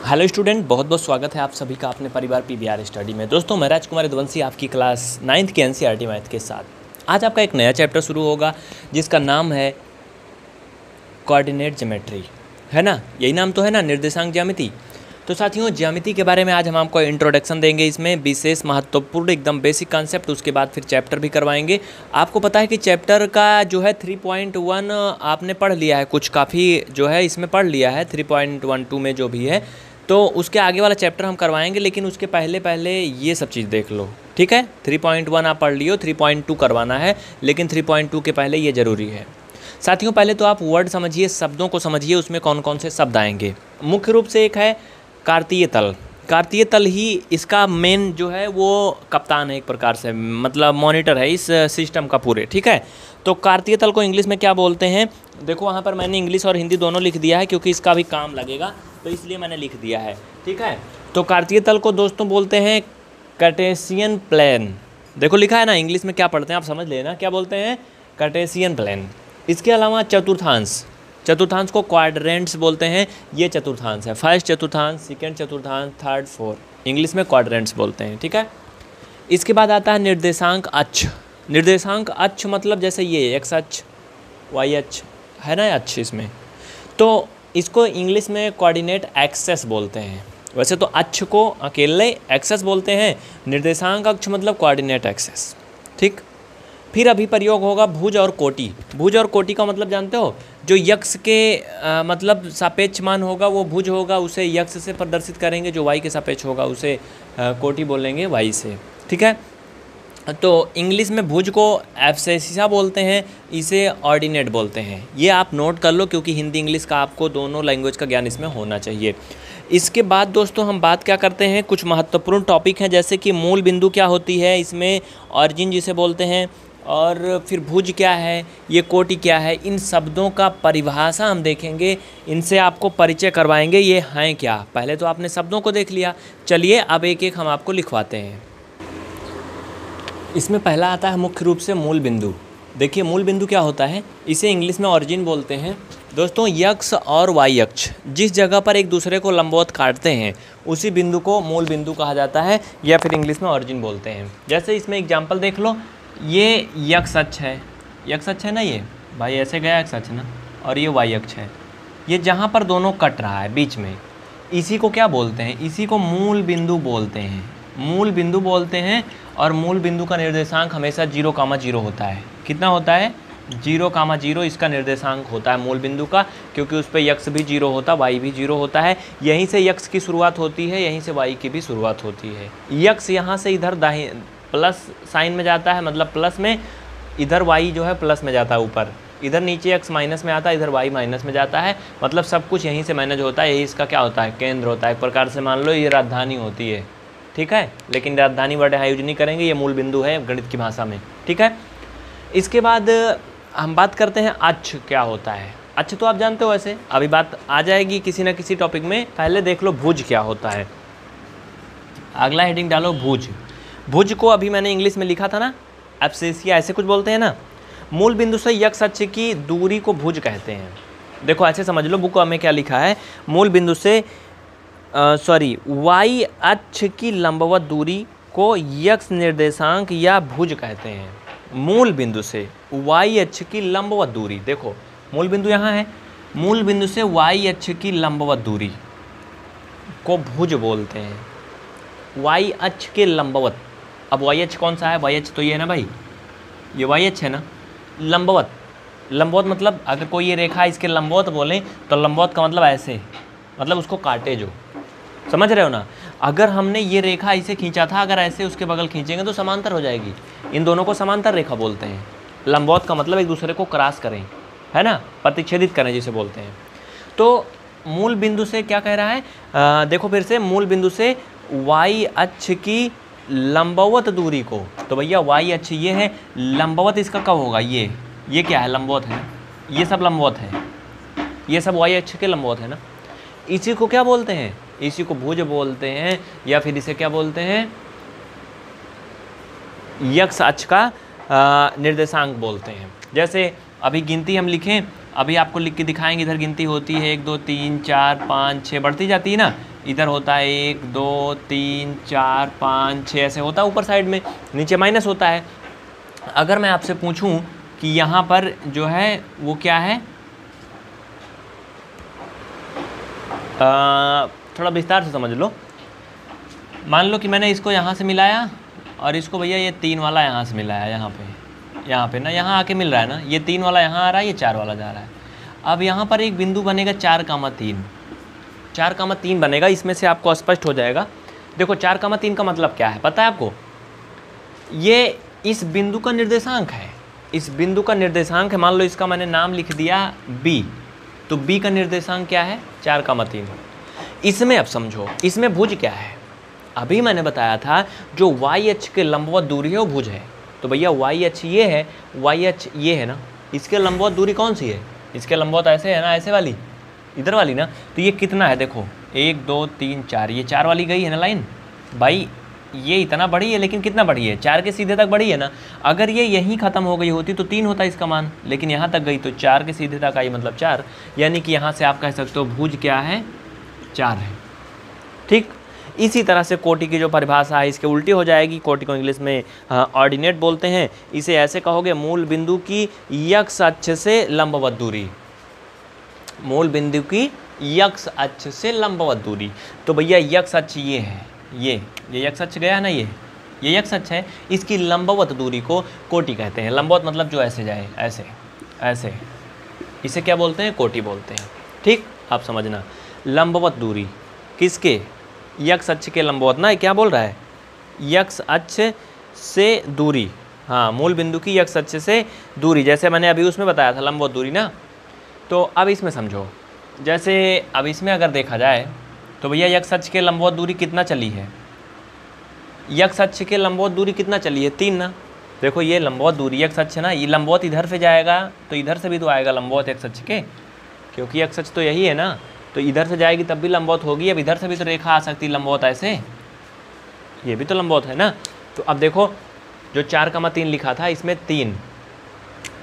Hello student, बहुत बहुत स्वागत है आप सभी का अपने परिवार पीवीआर स्टडी में। दोस्तों, मैं राजकुमार यदुवंशी आपकी क्लास 9th के एनसीईआरटी मैथ के साथ आज आपका एक नया चैप्टर शुरू होगा जिसका नाम है कोऑर्डिनेट ज्योमेट्री, है ना। यही नाम तो है ना, निर्देशांक ज्यामिति। तो साथियों, ज्यामिति के बारे में आज हम आपको इंट्रोडक्शन देंगे, इसमें विशेष महत्वपूर्ण एकदम बेसिक कॉन्सेप्ट, उसके बाद फिर चैप्टर भी करवाएंगे। आपको पता है कि चैप्टर का जो है 3.1 आपने पढ़ लिया है, कुछ काफ़ी जो है इसमें पढ़ लिया है 3.12 में जो भी है, तो उसके आगे वाला चैप्टर हम करवाएंगे, लेकिन उसके पहले ये सब चीज़ देख लो, ठीक है। 3.1 आप पढ़ लियो, 3.2 करवाना है, लेकिन 3.2 के पहले ये ज़रूरी है। साथियों, पहले तो आप वर्ड समझिए, शब्दों को समझिए, उसमें कौन कौन से शब्द आएंगे। मुख्य रूप से एक है कार्तीय तल। कार्तीय तल ही इसका मेन जो है वो कप्तान है, एक प्रकार से मतलब मॉनिटर है इस सिस्टम का पूरे, ठीक है। तो कार्तीय तल को इंग्लिश में क्या बोलते हैं, देखो वहाँ पर मैंने इंग्लिश और हिंदी दोनों लिख दिया है क्योंकि इसका भी काम लगेगा, तो इसलिए मैंने लिख दिया है, ठीक है। तो कार्तीय तल को दोस्तों बोलते हैं कार्टेशियन प्लेन। देखो लिखा है ना, इंग्लिश में क्या पढ़ते हैं आप समझ लेना, क्या बोलते हैं, कार्टेशियन प्लेन। इसके अलावा चतुर्थांश, चतुर्थांश को क्वाड्रेंट्स बोलते हैं। ये चतुर्थांश है, फर्स्ट चतुर्थांश, सेकंड चतुर्थांश, थर्ड, फोर्थ, इंग्लिश में क्वाड्रेंट्स बोलते हैं, ठीक है। इसके बाद आता है निर्देशांक अक्ष। निर्देशांक अक्ष मतलब जैसे ये एक्स अक्ष, वाई अक्ष है ना अक्ष इसमें, तो इसको इंग्लिश में कोऑर्डिनेट एक्सेस बोलते हैं। वैसे तो अक्ष को अकेले एक्सेस बोलते हैं, निर्देशांक अक्ष मतलब कोऑर्डिनेट एक्सेस, ठीक। फिर अभी प्रयोग होगा भुज और कोटि। भुज और कोटि का मतलब जानते हो, जो यक्ष के मतलब सापेक्ष मान होगा वो भुज होगा, उसे यक्ष से प्रदर्शित करेंगे, जो वाई के सापेक्ष होगा उसे कोटि बोलेंगे वाई से, ठीक है। तो इंग्लिश में भुज को एब्सेसिसा बोलते हैं, इसे ऑर्डिनेट बोलते हैं। ये आप नोट कर लो क्योंकि हिंदी इंग्लिश का आपको दोनों लैंग्वेज का ज्ञान इसमें होना चाहिए। इसके बाद दोस्तों हम बात क्या करते हैं, कुछ महत्वपूर्ण टॉपिक हैं जैसे कि मूल बिंदु क्या होती है, इसमें ऑरिजिन जिसे बोलते हैं, और फिर भुज क्या है, ये कोटि क्या है, इन शब्दों का परिभाषा हम देखेंगे, इनसे आपको परिचय करवाएंगे ये हैं क्या। पहले तो आपने शब्दों को देख लिया, चलिए अब एक एक हम आपको लिखवाते हैं। इसमें पहला आता है मुख्य रूप से मूल बिंदु। देखिए मूल बिंदु क्या होता है, इसे इंग्लिश में ऑरिजिन बोलते हैं। दोस्तों, यक्ष और वाई अक्ष जिस जगह पर एक दूसरे को लंबवत काटते हैं उसी बिंदु को मूल बिंदु कहा जाता है, या फिर इंग्लिश में ऑरिजिन बोलते हैं। जैसे इसमें एग्जाम्पल देख लो, ये यक्ष अक्ष है, यक्ष अक्ष है ना, ये भाई ऐसे गया यक्ष अक्ष ना, और ये वाई अक्ष है, ये जहाँ पर दोनों कट रहा है बीच में, इसी को क्या बोलते हैं, इसी को मूल बिंदु बोलते हैं, मूल बिंदु बोलते हैं। और मूल बिंदु का निर्देशांक हमेशा 0,0 होता है। कितना होता है, 0,0 इसका निर्देशांक होता है मूल बिंदु का, क्योंकि उस पर यक्ष भी 0 होता है, वाई भी 0 होता है। यहीं से यक्ष की शुरुआत होती है, यहीं से वाई की भी शुरुआत होती है। यक्ष यहाँ से इधर दाहिने प्लस साइन में जाता है, मतलब प्लस में, इधर वाई जो है प्लस में जाता है ऊपर, इधर नीचे एक्स माइनस में आता है, इधर वाई माइनस में जाता है, मतलब सब कुछ यहीं से मैनेज होता है। यही इसका क्या होता है, केंद्र होता है। एक प्रकार से मान लो ये राजधानी होती है, ठीक है, लेकिन राजधानी वर्ड यहाँ यूज नहीं करेंगे, ये मूल बिंदु है गणित की भाषा में, ठीक है। इसके बाद हम बात करते हैं अक्ष क्या होता है। अक्ष तो आप जानते हो, वैसे अभी बात आ जाएगी किसी न किसी टॉपिक में। पहले देख लो भुज क्या होता है, अगला हेडिंग डालो भुज। भुज को अभी मैंने इंग्लिश में लिखा था ना, एब्सेसिया ऐसे कुछ बोलते हैं ना। मूल बिंदु से यक्ष अक्ष की दूरी को भुज कहते हैं। देखो ऐसे समझ लो, बुक में क्या लिखा है, मूल बिंदु से वाई अक्ष की लंबवत दूरी को यक्ष निर्देशांक या भुज कहते हैं। मूल बिंदु से वाई अक्ष की लंबवत दूरी, देखो मूल बिंदु यहाँ है, मूल बिंदु से वाई अक्ष की लंबवत दूरी को भुज बोलते हैं। वाई अक्ष के लंबवत, अब वाई अक्ष कौन सा है, वाई अक्ष तो ये है ना भाई, ये वाई अक्ष है ना। लंबवत, लंबवत मतलब अगर कोई ये रेखा इसके लंबवत बोलें तो लंबवत का मतलब ऐसे, मतलब उसको काटे जो, समझ रहे हो ना। अगर हमने ये रेखा इसे खींचा था, अगर ऐसे उसके बगल खींचेंगे तो समांतर हो जाएगी। इन दोनों को समांतर रेखा बोलते हैं। लंबवत का मतलब एक दूसरे को क्रॉस करें, है ना, प्रतिच्छेदित करें जिसे बोलते हैं। तो मूल बिंदु से क्या कह रहा है, देखो फिर से, मूल बिंदु से वाई अक्ष की लंबवत दूरी को, तो भैया वाई अक्ष ये है, लंबवत इसका कब होगा, ये क्या है, लंबवत है, ये सब लंबवत है, ये सब वाई अक्ष के लंबवत है ना। इसी को क्या बोलते हैं, इसी को भुज बोलते हैं, या फिर इसे क्या बोलते हैं, यक्ष अक्ष का निर्देशांक बोलते हैं। जैसे अभी गिनती हम लिखें, अभी आपको लिख के दिखाएंगे, इधर गिनती होती है 1 2 3 4 5 6 बढ़ती जाती है ना। इधर होता है 1 2 3 4 5 6 ऐसे होता है ऊपर साइड में, नीचे माइनस होता है। अगर मैं आपसे पूछूं कि यहाँ पर जो है वो क्या है, थोड़ा विस्तार से समझ लो। मान लो कि मैंने इसको यहाँ से मिलाया और इसको भैया ये 3 वाला यहाँ से मिलाया, यहाँ पे ना, यहाँ आके मिल रहा है ना, ये 3 वाला यहाँ आ रहा है, ये 4 वाला जा रहा है। अब यहाँ पर एक बिंदु बनेगा 4,3, 4,3 बनेगा। इसमें से आपको स्पष्ट हो जाएगा। देखो 4,3 का मतलब क्या है पता है आपको, ये इस बिंदु का निर्देशांक है, इस बिंदु का निर्देशांक है। मान लो इसका मैंने नाम लिख दिया b, तो b का निर्देशांक क्या है 4,3। इसमें अब समझो, इसमें भुज क्या है, अभी मैंने बताया था जो वाई अक्ष के लंबवत दूरी है वो भुज है। तो भैया वाई अक्ष ये है, वाई अक्ष ये है ना, इसके लंबवत दूरी कौन सी है, इसके लंबवत ऐसे है ना, ऐसे वाली, इधर वाली ना। तो ये कितना है देखो 1 2 3 4, ये 4 वाली गई है ना लाइन भाई, ये इतना बड़ी है लेकिन कितना बड़ी है, 4 के सीधे तक बड़ी है ना। अगर ये यहीं ख़त्म हो गई होती तो 3 होता इसका मान, लेकिन यहाँ तक गई तो 4 के सीधे तक आई, मतलब 4, यानी कि यहाँ से आप कह सकते हो भुज क्या है 4 है। ठीक, इसी तरह से कोटि की जो परिभाषा है इसके उल्टी हो जाएगी। कोटि को इंग्लिश में ऑर्डिनेट बोलते हैं। इसे ऐसे कहोगे मूल बिंदु की यक्ष अक्ष से लंबवत दूरी, मूल बिंदु की यक्ष अक्ष से लंबवत दूरी। तो भैया यक्ष अक्ष ये है, ये यक्ष अक्ष गया है ना, ये यक्ष अक्ष है, इसकी लंबवत दूरी को कोटि कहते हैं। लंबवत मतलब जो ऐसे जाए, ऐसे ऐसे, इसे क्या बोलते हैं, कोटि बोलते हैं। ठीक, आप समझना, लंबवत दूरी किसके, यक्ष अक्ष के लंबवत ना, क्या बोल रहा है, यक्ष अक्ष से दूरी, हाँ मूल बिंदु की यक्ष अक्ष से दूरी, जैसे मैंने अभी उसमें बताया था लंबवत दूरी ना। तो अब इसमें समझो, जैसे अब इसमें अगर देखा जाए तो भैया यक्ष अक्ष के लंबवत दूरी कितना चली है, यक्ष अक्ष के लंबवत दूरी कितना चली है 3 ना। देखो ये लंबवत दूरी यक्ष अक्ष ना, ये लंबवत इधर से जाएगा तो इधर से भी तो आएगा लंबवत यक्ष अक्ष के, क्योंकि यक्ष अक्ष तो यही है ना, तो इधर से जाएगी तब भी लंबवत होगी। अब इधर से भी तो रेखा आ सकती है लंबवत ऐसे, ये भी तो लंबवत है ना। तो अब देखो जो 4,3 लिखा था इसमें 3,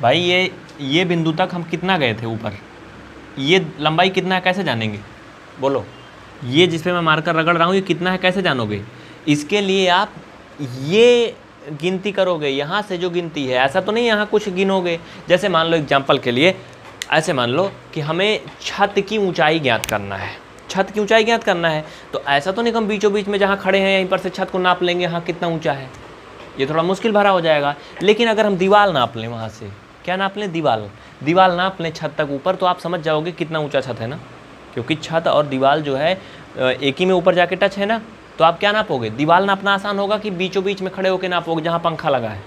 भाई ये बिंदु तक हम कितना गए थे ऊपर, ये लंबाई कितना है कैसे जानेंगे बोलो, ये जिस पे मैं मार्कर रगड़ रहा हूँ ये कितना है कैसे जानोगे। इसके लिए आप ये गिनती करोगे, यहाँ से जो गिनती है, ऐसा तो नहीं यहाँ कुछ गिनोगे। जैसे मान लो एग्जाम्पल के लिए ऐसे मान लो कि हमें छत की ऊंचाई ज्ञात करना है, छत की ऊंचाई ज्ञात करना है, तो ऐसा तो नहीं कि हम बीचों बीच में जहाँ खड़े हैं यहीं पर से छत को नाप लेंगे, हाँ कितना ऊंचा है, ये थोड़ा मुश्किल भरा हो जाएगा। लेकिन अगर हम दीवार नाप लें, वहाँ से क्या नाप लें, दीवार नाप लें छत तक ऊपर, तो आप समझ जाओगे कितना ऊँचा छत है ना, क्योंकि छत और दीवार जो है एक ही में ऊपर जाके टच है ना। तो आप क्या नापोगे, दीवार नापना आसान होगा कि बीचों बीच में खड़े होकर नापोगे जहाँ पंखा लगा है,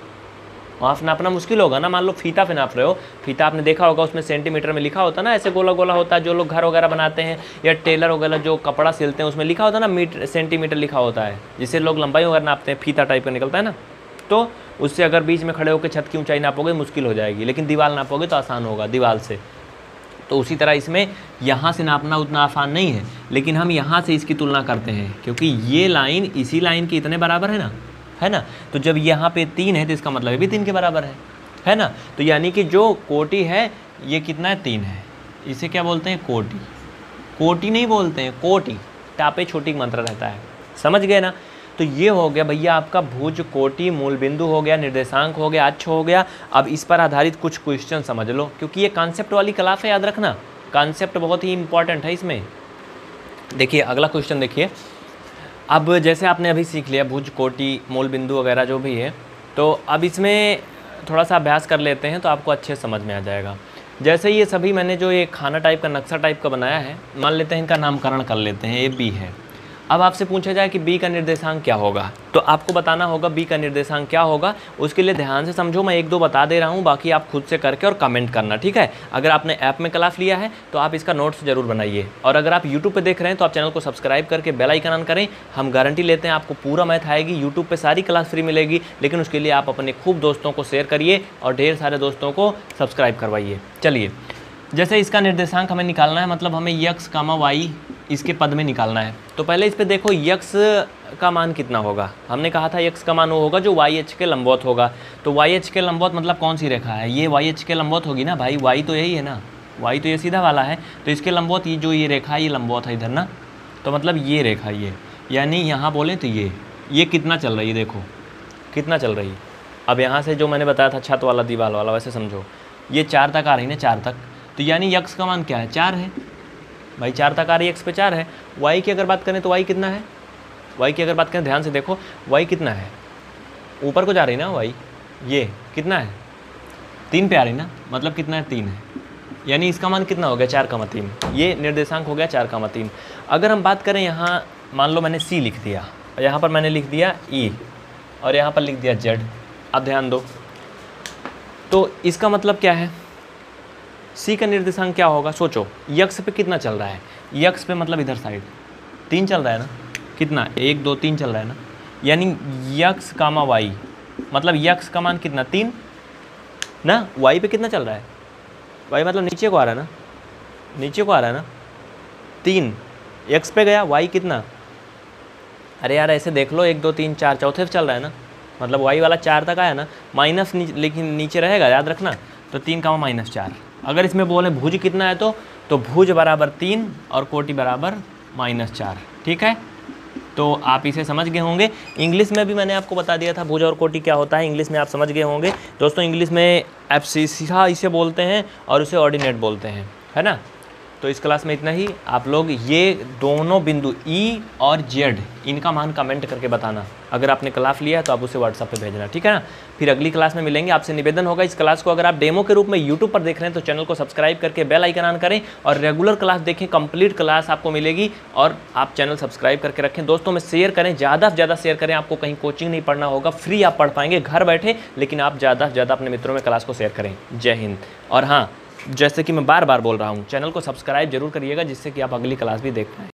वहाँ नापना मुश्किल होगा ना। मान लो फीता पे नाप रहे हो, फीता आपने देखा होगा उसमें सेंटीमीटर में लिखा होता है ना, ऐसे गोला गोला होता है, जो लोग घर वगैरह बनाते हैं या टेलर वगैरह जो कपड़ा सिलते हैं उसमें लिखा होता है ना, मीटर सेंटीमीटर लिखा होता है, जिससे लोग लंबाई वगैरह नापते हैं, फीता टाइप का निकलता है ना। तो उससे अगर बीच में खड़े होकर छत की ऊंचाई नापोगे मुश्किल हो जाएगी, लेकिन दीवार नापोगे तो आसान होगा दीवार से। तो उसी तरह इसमें यहाँ से नापना उतना आसान नहीं है, लेकिन हम यहाँ से इसकी तुलना करते हैं, क्योंकि ये लाइन इसी लाइन के इतने बराबर है ना। तो जब यहाँ पे 3 है तो इसका मतलब ये भी 3 के बराबर है ना। तो यानी कि जो कोटि है ये कितना है 3 है, इसे क्या बोलते हैं, कोटि। कोटि नहीं बोलते हैं, कोटि, टापे छोटी मंत्र रहता है, समझ गए ना। तो ये हो गया भैया आपका भुज, कोटि, मूल बिंदु हो गया, निर्देशांक हो गया, अक्ष हो गया। अब इस पर आधारित कुछ क्वेश्चन समझ लो, क्योंकि ये कॉन्सेप्ट वाली क्लास है, याद रखना कॉन्सेप्ट बहुत ही इंपॉर्टेंट है इसमें। देखिए अगला क्वेश्चन देखिए। अब जैसे आपने अभी सीख लिया भुज, कोटि, मूल बिंदु वगैरह जो भी है, तो अब इसमें थोड़ा सा अभ्यास कर लेते हैं तो आपको अच्छे समझ में आ जाएगा। जैसे ये सभी मैंने जो ये खाना टाइप का, नक्शा टाइप का बनाया है, मान लेते हैं इनका नामकरण कर लेते हैं, ये बी है। अब आपसे पूछा जाए कि बी का निर्देशांक क्या होगा, तो आपको बताना होगा बी का निर्देशांक क्या होगा। उसके लिए ध्यान से समझो, मैं 1-2 बता दे रहा हूँ, बाकी आप खुद से करके और कमेंट करना, ठीक है। अगर आपने ऐप में क्लास लिया है तो आप इसका नोट्स जरूर बनाइए, और अगर आप यूट्यूब पे देख रहे हैं तो आप चैनल को सब्सक्राइब करके बेल आइकन ऑन करें। हम गारंटी लेते हैं आपको पूरा मैथ आएगी, यूट्यूब पर सारी क्लास फ्री मिलेगी, लेकिन उसके लिए आप अपने खूब दोस्तों को शेयर करिए और ढेर सारे दोस्तों को सब्सक्राइब करवाइए। चलिए, जैसे इसका निर्देशांक हमें निकालना है, मतलब हमें यक्स कामा वाई इसके पद में निकालना है। तो पहले इस पे देखो यक्स का मान कितना होगा, हमने कहा था यक्स का मान वो होगा जो वाई एच के लंबवत होगा। तो वाई एच के लंबवत मतलब कौन सी रेखा है, ये वाई एच के लंबवत होगी ना भाई, वाई तो यही है ना, वाई तो ये सीधा वाला है, तो इसके लंबवत ये जो ये रेखा है ये लंबवत है इधर ना। तो मतलब ये रेखा ये, यानी यहाँ बोलें तो ये कितना चल रही है, देखो कितना चल रही है। अब यहाँ से जो मैंने बताया था छत वाला दीवार वाला, वैसे समझो ये 4 तक आ रही ना, 4 तक, तो यानी यक्स का मान क्या है, 4 है भाई, 4 तक आ रही है, एक्स पे 4 है। वाई की अगर बात करें तो वाई कितना है, वाई की अगर बात करें ध्यान से देखो, वाई कितना है, ऊपर को जा रही ना वाई, ये कितना है 3 पे आ रही ना, मतलब कितना है 3 है, यानी इसका मान कितना हो गया 4,3। ये निर्देशांक हो गया 4,3। अगर हम बात करें यहाँ, मान लो मैंने सी लिख दिया, और यहाँ पर मैंने लिख दिया ई, और यहाँ पर लिख दिया जेड। अब ध्यान दो, तो इसका मतलब क्या है, सी का निर्देशांक क्या होगा, सोचो यक्स पे कितना चल रहा है, यक्स पे मतलब इधर साइड 3 चल रहा है ना, कितना 1 2 3 चल रहा है ना, यानी यक्स कामा वाई, मतलब यक्स का मान कितना 3 ना, वाई पे कितना चल रहा है, वाई मतलब नीचे को आ रहा है ना, नीचे को आ रहा है ना, 3 एक्स पे गया, वाई कितना, अरे यार ऐसे देख लो 1 2 3 4 चौथे पे चल रहा है ना, मतलब वाई वाला 4 तक आया ना, माइनस लेकिन नीचे रहेगा, याद रखना, तो 3 का -4। अगर इसमें बोले भुज कितना है तो भुज बराबर 3 और कोटि बराबर -4, ठीक है। तो आप इसे समझ गए होंगे। इंग्लिश में भी मैंने आपको बता दिया था भुज और कोटि क्या होता है, इंग्लिश में आप समझ गए होंगे दोस्तों। इंग्लिश में एब्सिस्सा इसे बोलते हैं और उसे ऑर्डिनेट बोलते हैं, है ना। तो इस क्लास में इतना ही। आप लोग ये दोनों बिंदु ई और जेड इनका मान कमेंट करके बताना। अगर आपने क्लास लिया है तो आप उसे व्हाट्सएप पे भेजना, ठीक है ना। फिर अगली क्लास में मिलेंगे। आपसे निवेदन होगा, इस क्लास को अगर आप डेमो के रूप में यूट्यूब पर देख रहे हैं तो चैनल को सब्सक्राइब करके बेल आइकन ऑन करें और रेगुलर क्लास देखें, कंप्लीट क्लास आपको मिलेगी। और आप चैनल सब्सक्राइब करके रखें, दोस्तों में शेयर करें, ज़्यादा से ज़्यादा शेयर करें। आपको कहीं कोचिंग नहीं पढ़ना होगा, फ्री आप पढ़ पाएंगे घर बैठे, लेकिन आप ज़्यादा से ज़्यादा अपने मित्रों में क्लास को शेयर करें। जय हिंद। और हाँ, जैसे कि मैं बार बार बोल रहा हूँ, चैनल को सब्सक्राइब जरूर करिएगा, जिससे कि आप अगली क्लास भी देख पाएँ।